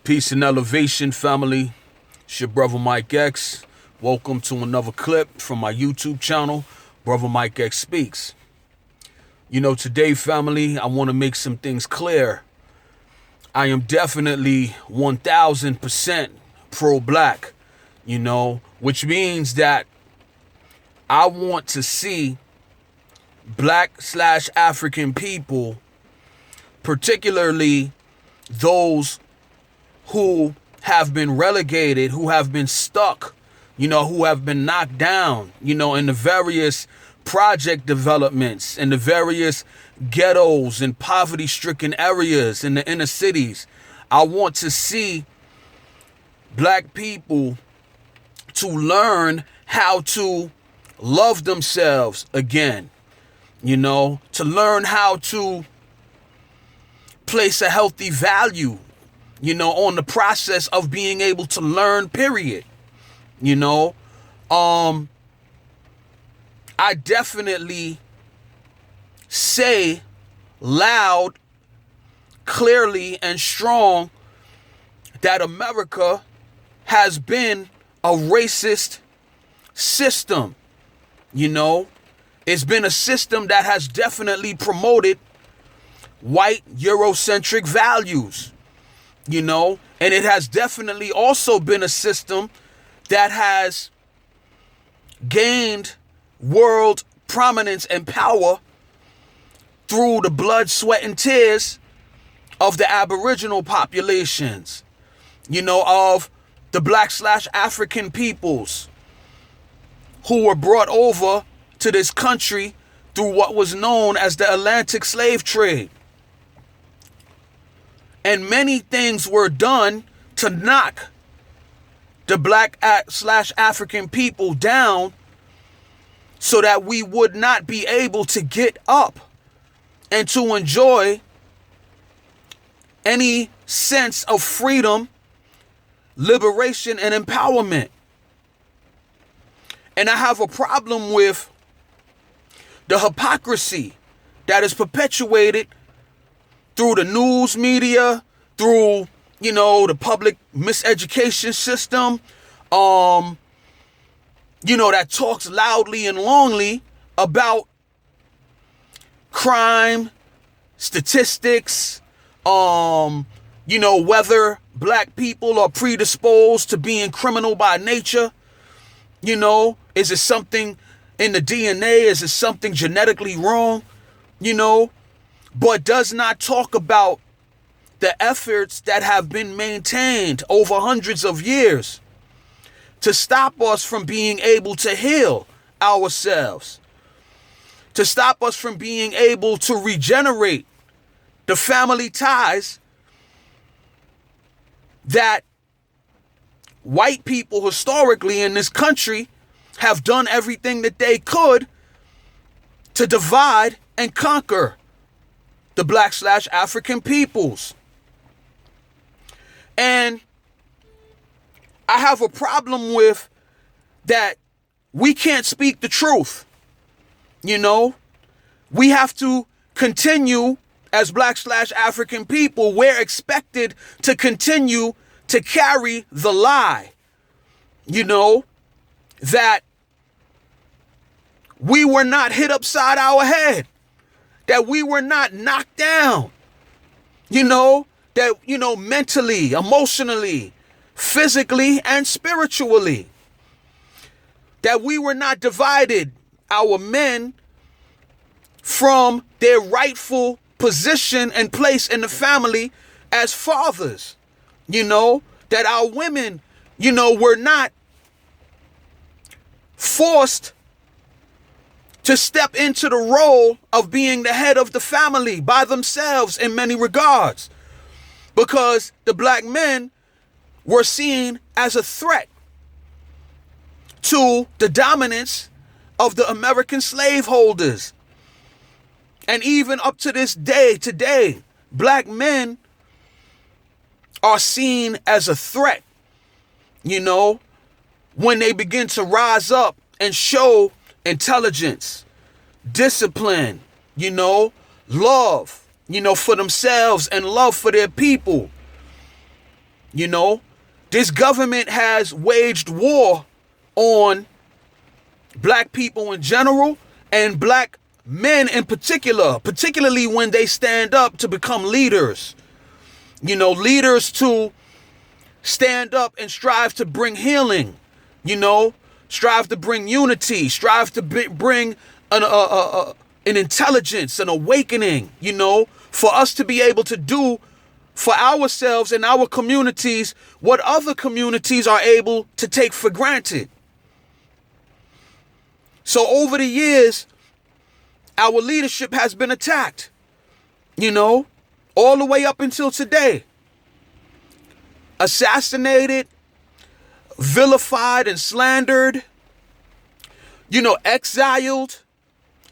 Peace and elevation, family. It's your brother Mike X. Welcome to another clip from my YouTube channel, Brother Mike X Speaks. Today, family, I want to make some things clear. I am definitely 1000% pro-black, which means that I want to see black/African people, particularly those who have been relegated, who have been stuck, who have been knocked down, in the various project developments, in the various ghettos and poverty-stricken areas in the inner cities. I want to see black people to learn how to love themselves again, to learn how to place a healthy value on the process of being able to learn, period. I definitely say loud, clearly, and strong that America has been a racist system. It's been a system that has definitely promoted white Eurocentric values. And it has definitely also been a system that has gained world prominence and power through the blood, sweat, and tears of the Aboriginal populations, of the black/African peoples who were brought over to this country through what was known as the Atlantic slave trade. And many things were done to knock the black/African people down so that we would not be able to get up and to enjoy any sense of freedom, liberation, and empowerment. And I have a problem with the hypocrisy that is perpetuated through the news media, through, the public miseducation system, that talks loudly and longly about crime, statistics, whether black people are predisposed to being criminal by nature. Is it something in the DNA? Is it something genetically wrong? But does not talk about the efforts that have been maintained over hundreds of years to stop us from being able to heal ourselves, to stop us from being able to regenerate the family ties that white people historically in this country have done everything that they could to divide and conquer the black/African peoples. And I have a problem with that we can't speak the truth. We have to continue as black/African people. We're expected to continue to carry the lie, that we were not hit upside our head, that we were not knocked down, that, mentally, emotionally, physically, and spiritually, that we were not divided, our men, from their rightful position and place in the family as fathers, that our women, were not forced to step into the role of being the head of the family by themselves in many regards, because the black men were seen as a threat to the dominance of the American slaveholders. And even up to this day, today, black men are seen as a threat, when they begin to rise up and show intelligence, discipline, love, for themselves and love for their people. You know, this government has waged war on black people in general and black men in particular, particularly when they stand up to become leaders. You know, leaders to stand up and strive to bring healing, you know, strive to bring unity, strive to bring an intelligence, an awakening, you know, for us to be able to do for ourselves and our communities what other communities are able to take for granted. So over the years, our leadership has been attacked, you know, all the way up until today. Assassinated, vilified and slandered, you know, exiled,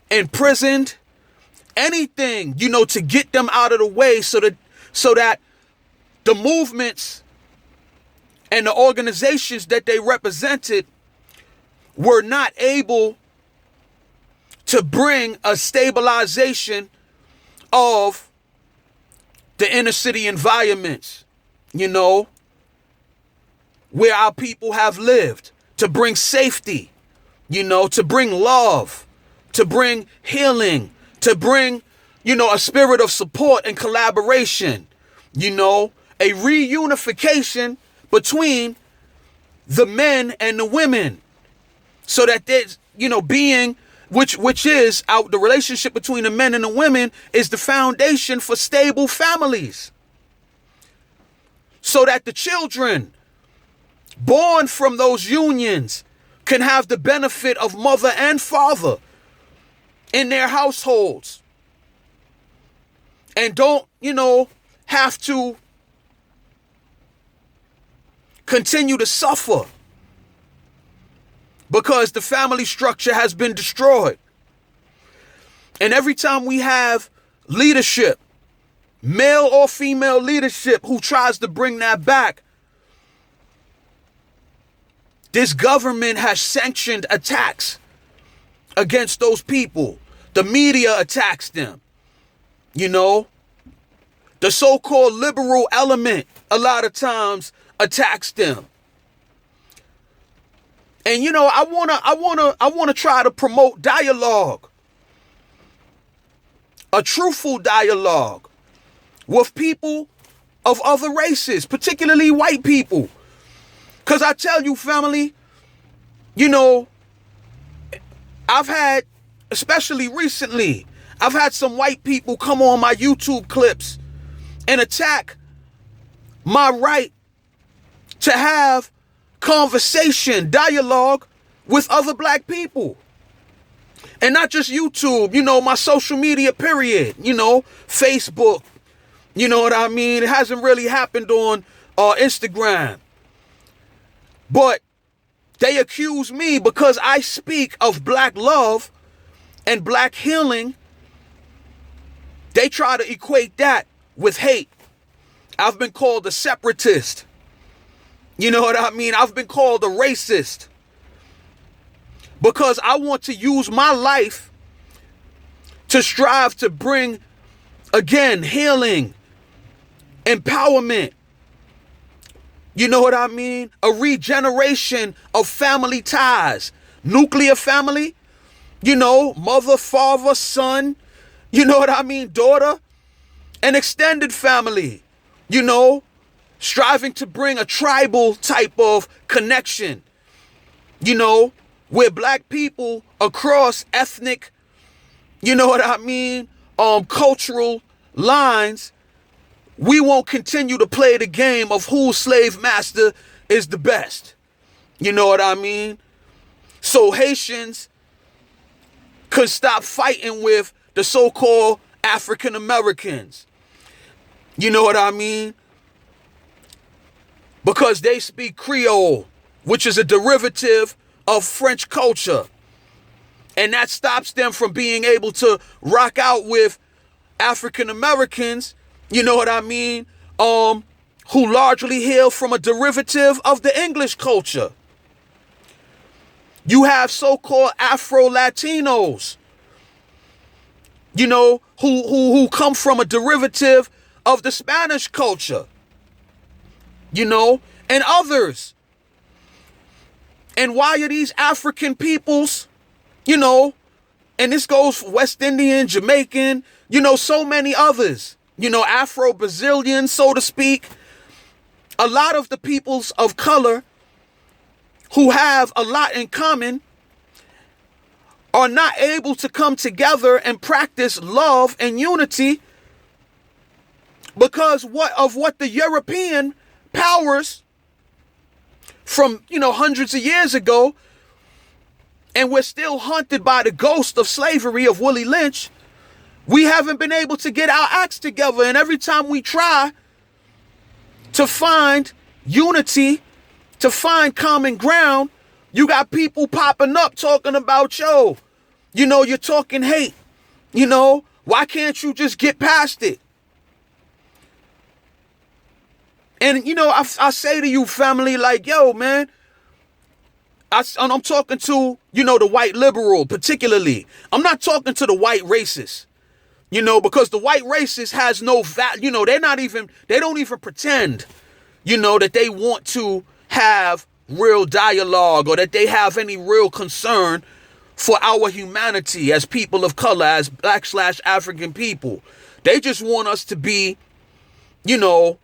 imprisoned, anything, you know, to get them out of the way so that the movements and the organizations that they represented were not able to bring a stabilization of the inner city environments, you know, where our people have lived, to bring safety, you know, to bring love, to bring healing, to bring, you know, a spirit of support and collaboration, you know, a reunification between the men and the women, so that there's, you know, being, which is the relationship between the men and the women is the foundation for stable families, so that the children born from those unions can have the benefit of mother and father in their households and don't, you know, have to continue to suffer because the family structure has been destroyed. And every time we have leadership, male or female leadership, who tries to bring that back, this government has sanctioned attacks against those people. The media attacks them. You know, the so-called liberal element a lot of times attacks them. And you know, I wanna try to promote dialogue, a truthful dialogue with people of other races, particularly white people. Because I tell you, family, you know, I've had, especially recently, I've had some white people come on my YouTube clips and attack my right to have conversation, dialogue with other black people. And not just YouTube, you know, my social media period, you know, Facebook, you know what I mean? It hasn't really happened on Instagram. But they accuse me because I speak of black love and black healing. They try to equate that with hate. I've been called a separatist. You know what I mean? I've been called a racist because I want to use my life to strive to bring, again, healing, empowerment. You know what I mean? A regeneration of family ties, nuclear family, you know, mother, father, son, you know what I mean? Daughter, an extended family, you know, striving to bring a tribal type of connection, you know, where black people across ethnic, you know what I mean, cultural lines, we won't continue to play the game of whose slave master is the best. You know what I mean? So Haitians could stop fighting with the so-called African Americans. You know what I mean? Because they speak Creole, which is a derivative of French culture. And that stops them from being able to rock out with African Americans, you know what I mean, who largely hail from a derivative of the English culture. You have so-called Afro-Latinos, you know, who come from a derivative of the Spanish culture. and others. And why are these African peoples, and this goes for West Indian, Jamaican, so many others, Afro-Brazilian, so to speak. A lot of the peoples of color who have a lot in common are not able to come together and practice love and unity because of what the European powers from, hundreds of years ago, and we're still haunted by the ghost of slavery of Willie Lynch. We haven't been able to get our acts together, and every time we try to find unity, to find common ground, you got people popping up talking about, you're talking hate. Why can't you just get past it? And, I say to you, family, like, yo, man, I'm talking to, the white liberal particularly. I'm not talking to the white racist, because the white racist has no value. They don't even pretend, that they want to have real dialogue or that they have any real concern for our humanity as people of color, as Black/African people. They just want us to be, they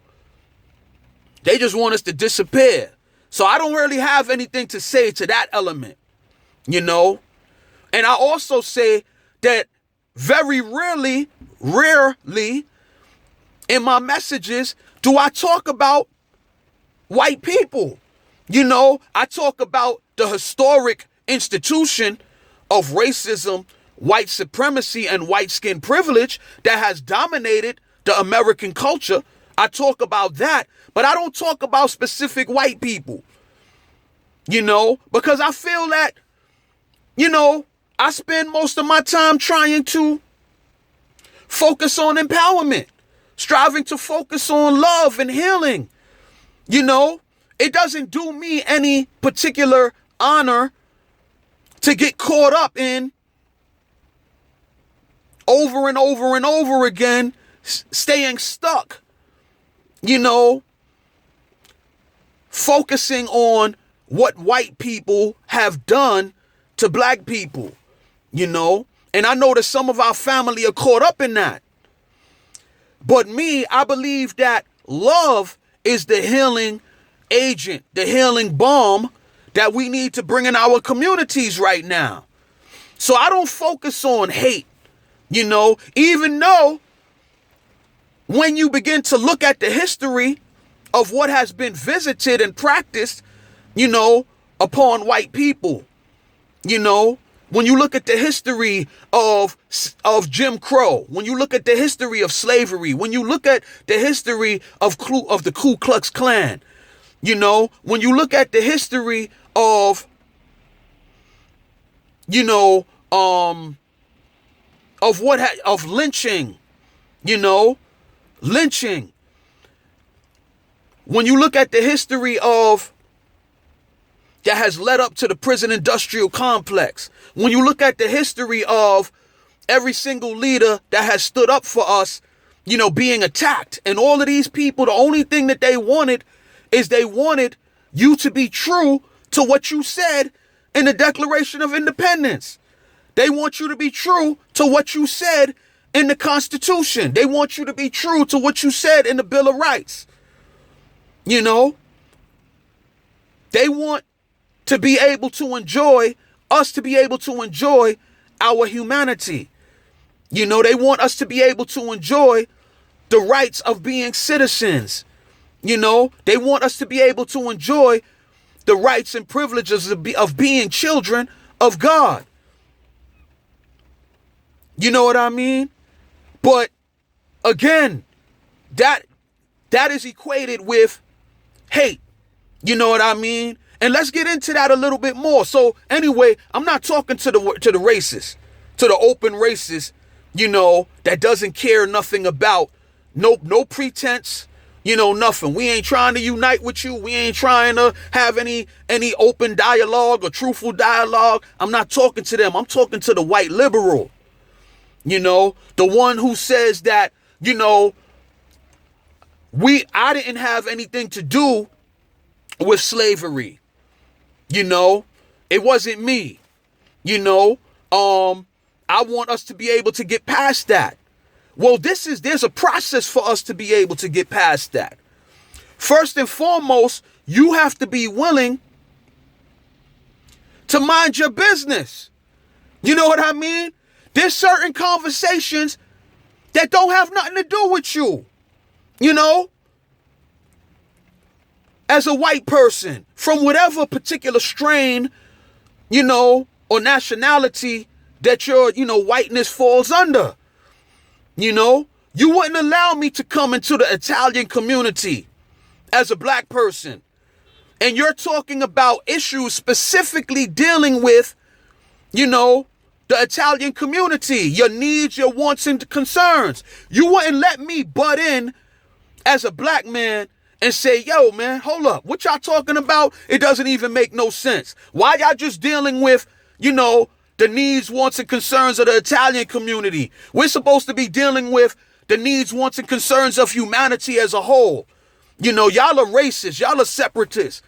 just want us to disappear. So I don't really have anything to say to that element, And I also say that very rarely in my messages do I talk about white people. I talk about the historic institution of racism, white supremacy, and white skin privilege that has dominated the American culture. I talk about that, but I don't talk about specific white people, because I feel that, I spend most of my time trying to focus on empowerment, striving to focus on love and healing. It doesn't do me any particular honor to get caught up in over and over and over again, staying stuck, focusing on what white people have done to black people, and I know that some of our family are caught up in that. But me, I believe that love is the healing agent, the healing balm that we need to bring in our communities right now. So I don't focus on hate, even though when you begin to look at the history of what has been visited and practiced, upon white people, when you look at the history of Jim Crow, when you look at the history of slavery, when you look at the history of the Ku Klux Klan, when you look at the history of, of lynching, lynching. When you look at the history of that has led up to the prison industrial complex, when you look at the history of every single leader that has stood up for us, being attacked, and all of these people, the only thing that they wanted is they wanted you to be true to what you said in the Declaration of Independence. They want you to be true to what you said in the Constitution. They want you to be true to what you said in the Bill of Rights. They want to be able to enjoy us, to be able to enjoy our humanity. They want us to be able to enjoy the rights of being citizens. They want us to be able to enjoy the rights and privileges of being children of God. You know what I mean? But again, that is equated with hate. You know what I mean? And let's get into that a little bit more. So anyway, I'm not talking to the racists, to the open racists, that doesn't care nothing about no pretense, nothing. We ain't trying to unite with you. We ain't trying to have any open dialogue or truthful dialogue. I'm not talking to them. I'm talking to the white liberal. The one who says that, I didn't have anything to do with slavery. You know, it wasn't me. You know, I want us to be able to get past that. Well, there's a process for us to be able to get past that. First and foremost, you have to be willing to mind your business. You know what I mean? There's certain conversations that don't have nothing to do with you. You know? As a white person, from whatever particular strain, you know, or nationality that your, whiteness falls under. You know? You wouldn't allow me to come into the Italian community as a black person. And you're talking about issues specifically dealing with, the Italian community, your needs, your wants, and concerns. You wouldn't let me butt in as a black man and say, yo, man, hold up. What y'all talking about? It doesn't even make no sense. Why y'all just dealing with, the needs, wants, and concerns of the Italian community? We're supposed to be dealing with the needs, wants, and concerns of humanity as a whole. Y'all are racist. Y'all are separatists.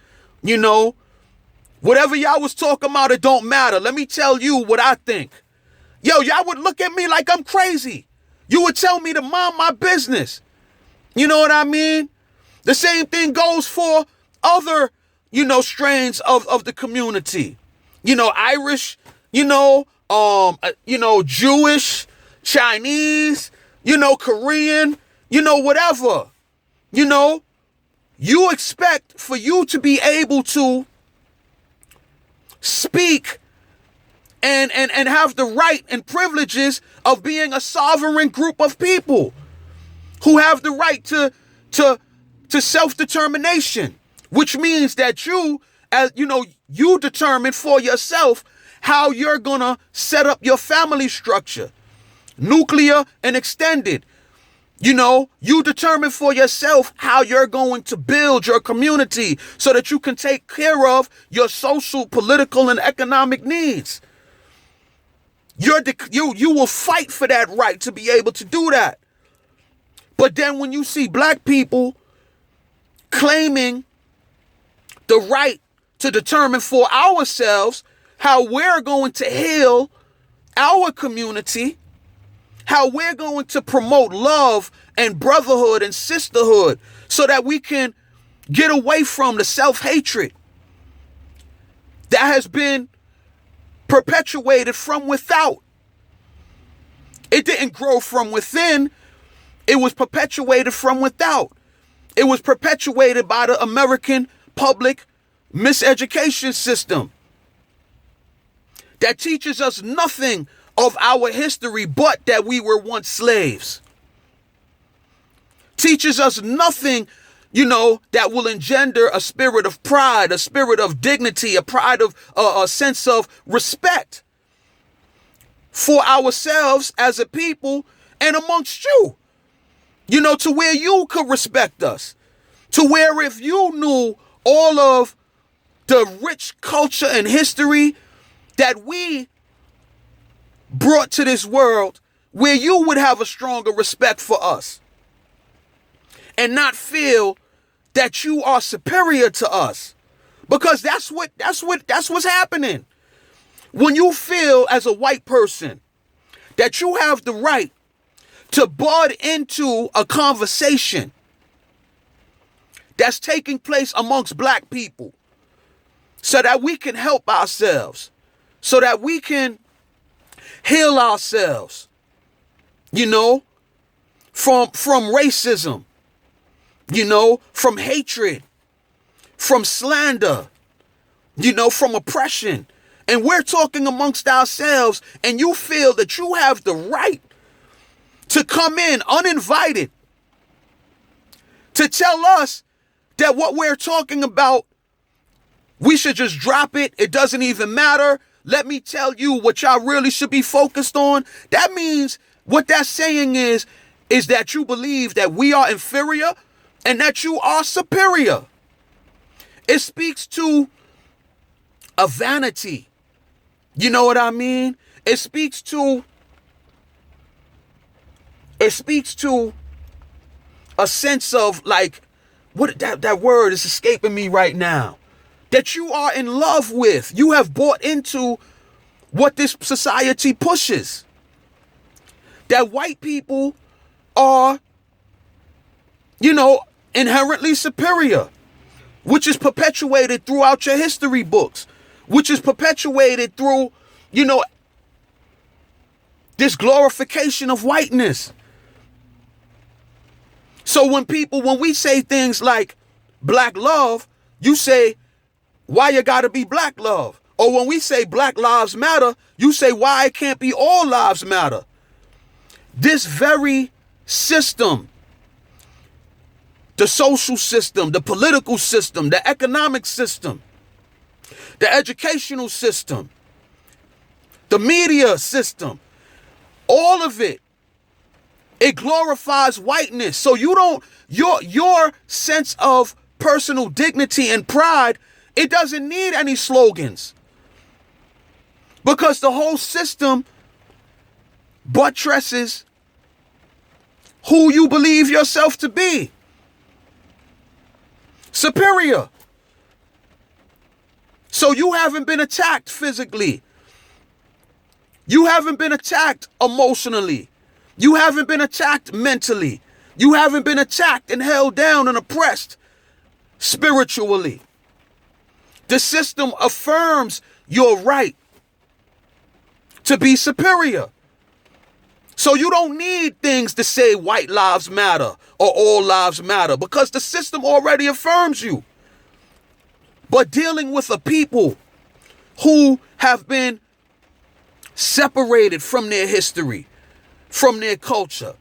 Whatever y'all was talking about, it don't matter. Let me tell you what I think. Yo, y'all would look at me like I'm crazy. You would tell me to mind my business. You know what I mean? The same thing goes for other, strains of the community. Irish, Jewish, Chinese, Korean, whatever. You expect for you to be able to speak and have the right and privileges of being a sovereign group of people who have the right to self-determination, which means that you determine for yourself how you're gonna set up your family structure, nuclear and extended. You determine for yourself how you're going to build your community so that you can take care of your social, political, and economic needs. You will fight for that right to be able to do that. But then when you see black people claiming the right to determine for ourselves how we're going to heal our community, how we're going to promote love and brotherhood and sisterhood so that we can get away from the self-hatred that has been perpetuated from without. It didn't grow from within. It was perpetuated from without. It was perpetuated by the American public miseducation system that teaches us nothing of our history but that we were once slaves. Teaches us nothing, that will engender a spirit of pride, a spirit of dignity, a sense of respect for ourselves as a people and amongst you. To where you could respect us. To where if you knew all of the rich culture and history that we brought to this world, where you would have a stronger respect for us and not feel that you are superior to us, because that's what's happening. When you feel as a white person that you have the right to butt into a conversation that's taking place amongst black people so that we can help ourselves, so that we can heal ourselves, from racism, from hatred, from slander, from oppression. And we're talking amongst ourselves, and you feel that you have the right to come in uninvited to tell us that what we're talking about, we should just drop it. It doesn't even matter. Let me tell you what y'all really should be focused on. That means what that's saying is that you believe that we are inferior and that you are superior. It speaks to a vanity. You know what I mean? It speaks to a sense of like, what that word is escaping me right now, that you are in love with. You have bought into what this society pushes. That white people are, inherently superior, which is perpetuated throughout your history books, which is perpetuated through, this glorification of whiteness. So when we say things like black love, you say, why you gotta be black love? Or when we say black lives matter, you say, why it can't be all lives matter? This very system, the social system, the political system, the economic system, the educational system, the media system, all of it glorifies whiteness. So your sense of personal dignity and pride, it doesn't need any slogans. Because the whole system buttresses who you believe yourself to be. Superior. So you haven't been attacked physically. You haven't been attacked emotionally. You haven't been attacked mentally. You haven't been attacked and held down and oppressed spiritually. The system affirms your right to be superior. So you don't need things to say white lives matter or all lives matter, because the system already affirms you. But dealing with a people who have been separated from their history, from their culture,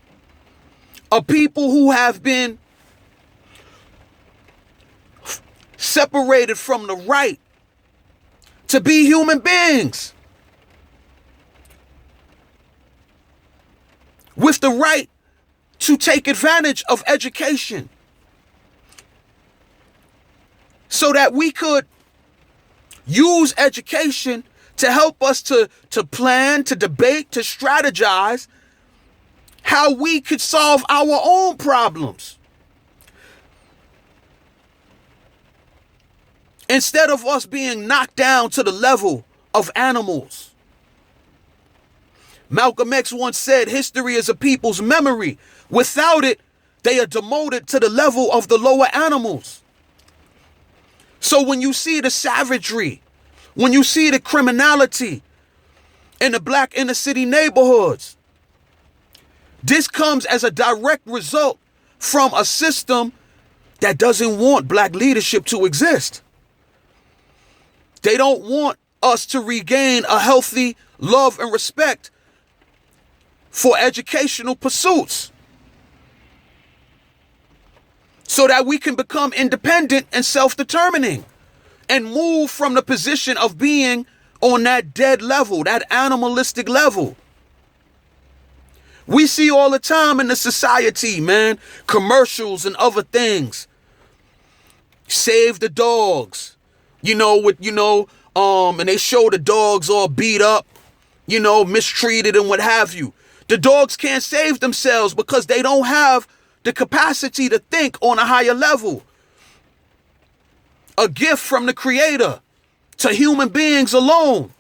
a people who have been separated from the right to be human beings, with the right to take advantage of education, so that we could use education to help us to plan, to debate, to strategize how we could solve our own problems. Instead of us being knocked down to the level of animals. Malcolm X once said, history is a people's memory. Without it, they are demoted to the level of the lower animals. So when you see the savagery, when you see the criminality in the black inner city neighborhoods, this comes as a direct result from a system that doesn't want black leadership to exist. They don't want us to regain a healthy love and respect for educational pursuits, so that we can become independent and self-determining and move from the position of being on that dead level, that animalistic level. We see all the time in the society, man, commercials and other things. Save the dogs, and they show the dogs all beat up, mistreated and what have you. The dogs can't save themselves because they don't have the capacity to think on a higher level. A gift from the Creator to human beings alone,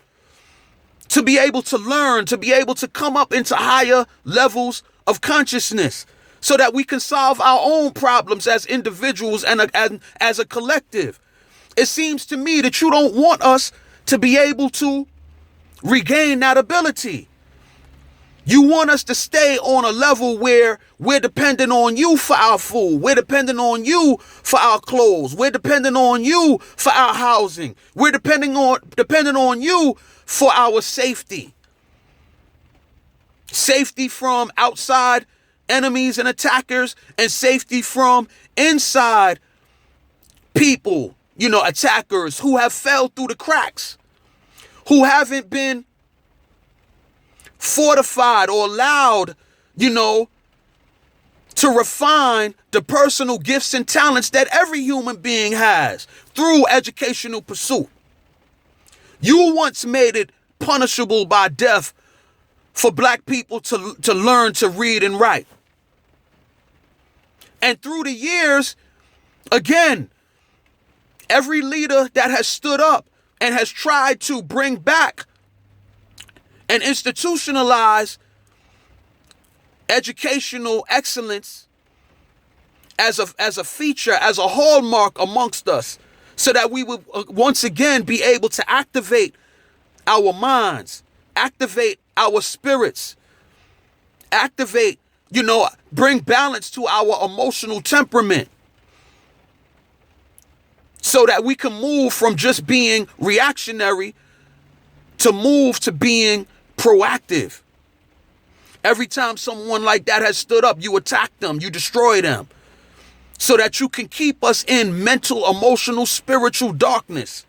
to be able to learn, to be able to come up into higher levels of consciousness, so that we can solve our own problems as individuals and as a collective. It seems to me that you don't want us to be able to regain that ability. You want us to stay on a level where we're dependent on you for our food. We're dependent on you for our clothes. We're dependent on you for our housing. We're dependent on you for our safety. Safety from outside enemies and attackers, and safety from inside people, attackers who have fell through the cracks, who haven't been fortified or allowed, to refine the personal gifts and talents that every human being has through educational pursuit. You once made it punishable by death for black people to learn to read and write. And through the years, again, every leader that has stood up and has tried to bring back and institutionalize educational excellence as a feature, as a hallmark amongst us, so that we would once again be able to activate our minds, activate our spirits, activate, bring balance to our emotional temperament, so that we can move from just being reactionary to move to being proactive. Every time someone like that has stood up, you attack them, you destroy them, so that you can keep us in mental, emotional, spiritual darkness,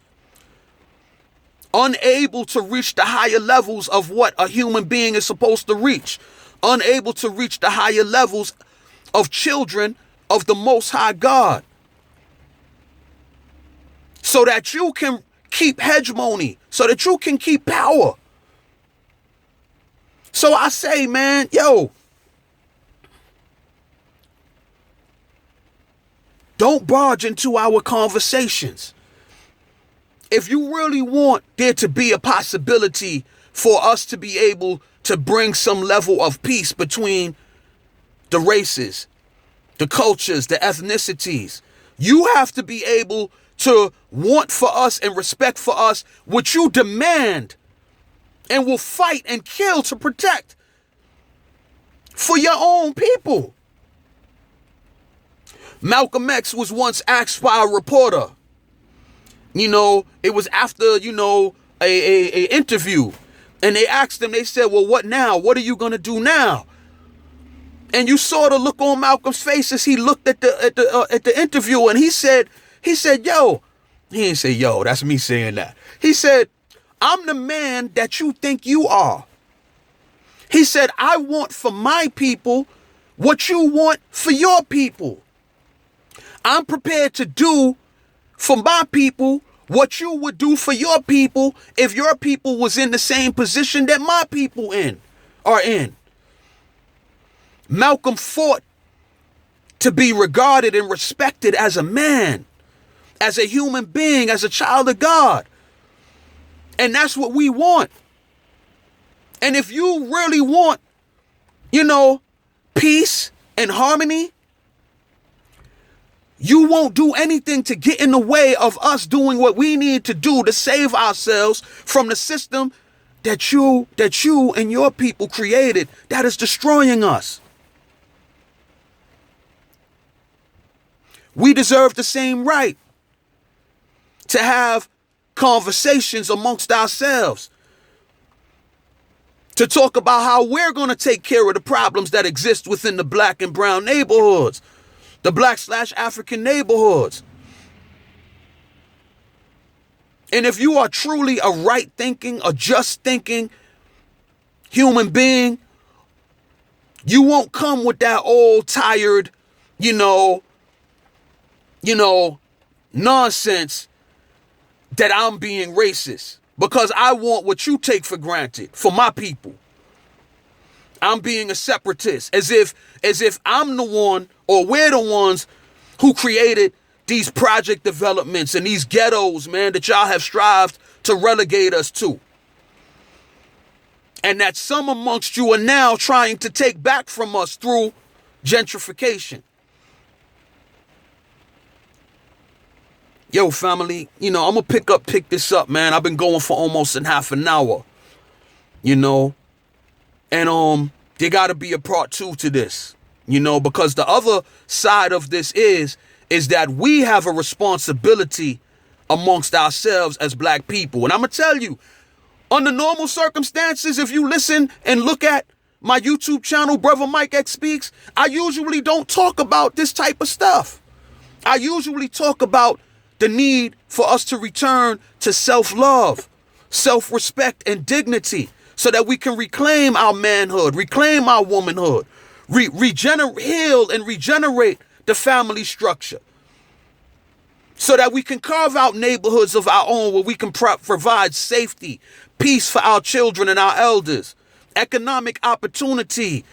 unable to reach the higher levels of what a human being is supposed to reach, unable to reach the higher levels of children of the Most High God, so that you can keep hegemony, so that you can keep power. So I say, man, don't barge into our conversations. If you really want there to be a possibility for us to be able to bring some level of peace between the races, the cultures, the ethnicities, you have to be able to want for us and respect for us what you demand and will fight and kill to protect for your own people. Malcolm X was once asked by a reporter, it was after, a interview, and they asked him, they said, well, what now? What are you going to do now? And you saw the look on Malcolm's face as he looked at the interview, and he said, yo, he didn't say, yo, that's me saying that. He said, I'm the man that you think you are. He said, I want for my people what you want for your people. I'm prepared to do for my people what you would do for your people if your people was in the same position that my people are in. Malcolm fought to be regarded and respected as a man, as a human being, as a child of God. And that's what we want. And if you really want, peace and harmony, you won't do anything to get in the way of us doing what we need to do to save ourselves from the system that you and your people created that is destroying us. We deserve the same right to have conversations amongst ourselves, to talk about how we're going to take care of the problems that exist within the black and brown neighborhoods, the black/African neighborhoods. And if you are truly a right thinking, a just thinking human being, you won't come with that old tired, nonsense that I'm being racist because I want what you take for granted for my people. I'm being a separatist, as if I'm the one, or we're the ones who created these project developments and these ghettos, man, that y'all have strived to relegate us to. And that some amongst you are now trying to take back from us through gentrification. Yo, family, I'm going to pick this up, man. I've been going for almost in half an hour, and there got to be a part 2 to this, because the other side of this is that we have a responsibility amongst ourselves as black people. And I'm going to tell you, under normal circumstances, if you listen and look at my YouTube channel, Brother Mike X Speaks, I usually don't talk about this type of stuff. I usually talk about the need for us to return to self-love, self-respect, and dignity so that we can reclaim our manhood, reclaim our womanhood, heal and regenerate the family structure so that we can carve out neighborhoods of our own where we can provide safety, peace for our children and our elders, economic opportunity,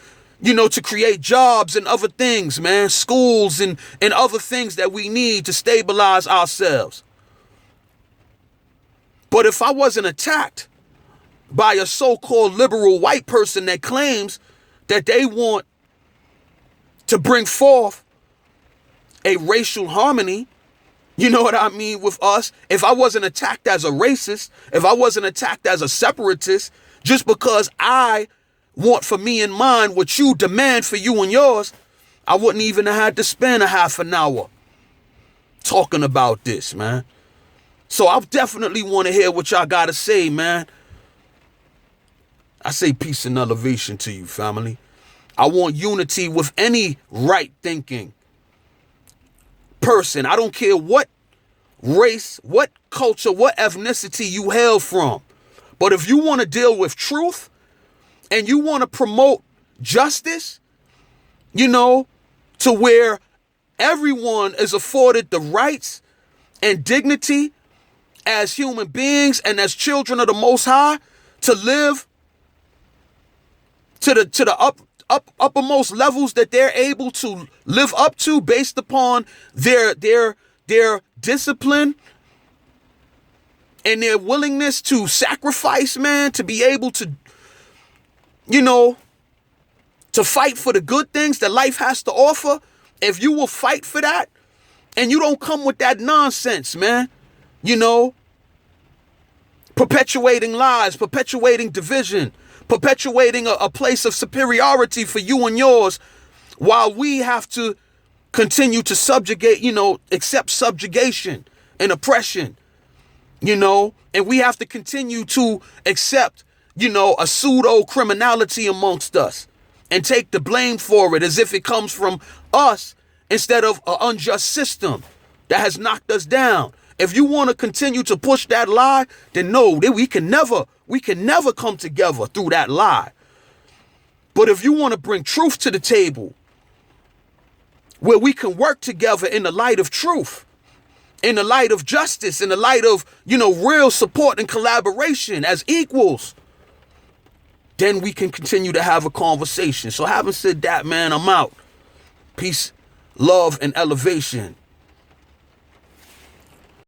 to create jobs and other things, man, schools and other things that we need to stabilize ourselves. But if I wasn't attacked by a so-called liberal white person that claims that they want to bring forth a racial harmony, you know what I mean, with us, if I wasn't attacked as a racist, if I wasn't attacked as a separatist, just because I want for me and mine what you demand for you and yours, I wouldn't even have had to spend a half an hour talking about this, man. So I definitely want to hear what y'all got to say, man. I say peace and elevation to you, family. I want unity with any right-thinking person. I don't care what race, what culture, what ethnicity you hail from. But if you want to deal with truth and you want to promote justice, to where everyone is afforded the rights and dignity as human beings and as children of the Most High to live to the uppermost levels that they're able to live up to based upon their discipline and their willingness to sacrifice, man, to be able to, to fight for the good things that life has to offer. If you will fight for that and you don't come with that nonsense, man, perpetuating lies, perpetuating division, perpetuating a place of superiority for you and yours, while we have to continue to subjugate, accept subjugation and oppression, and we have to continue to accept, a pseudo criminality amongst us and take the blame for it as if it comes from us instead of an unjust system that has knocked us down. If you want to continue to push that lie, then no, we can never come together through that lie. But if you want to bring truth to the table, where we can work together in the light of truth, in the light of justice, in the light of, real support and collaboration as equals, then we can continue to have a conversation. So having said that, man, I'm out. Peace, love, and elevation.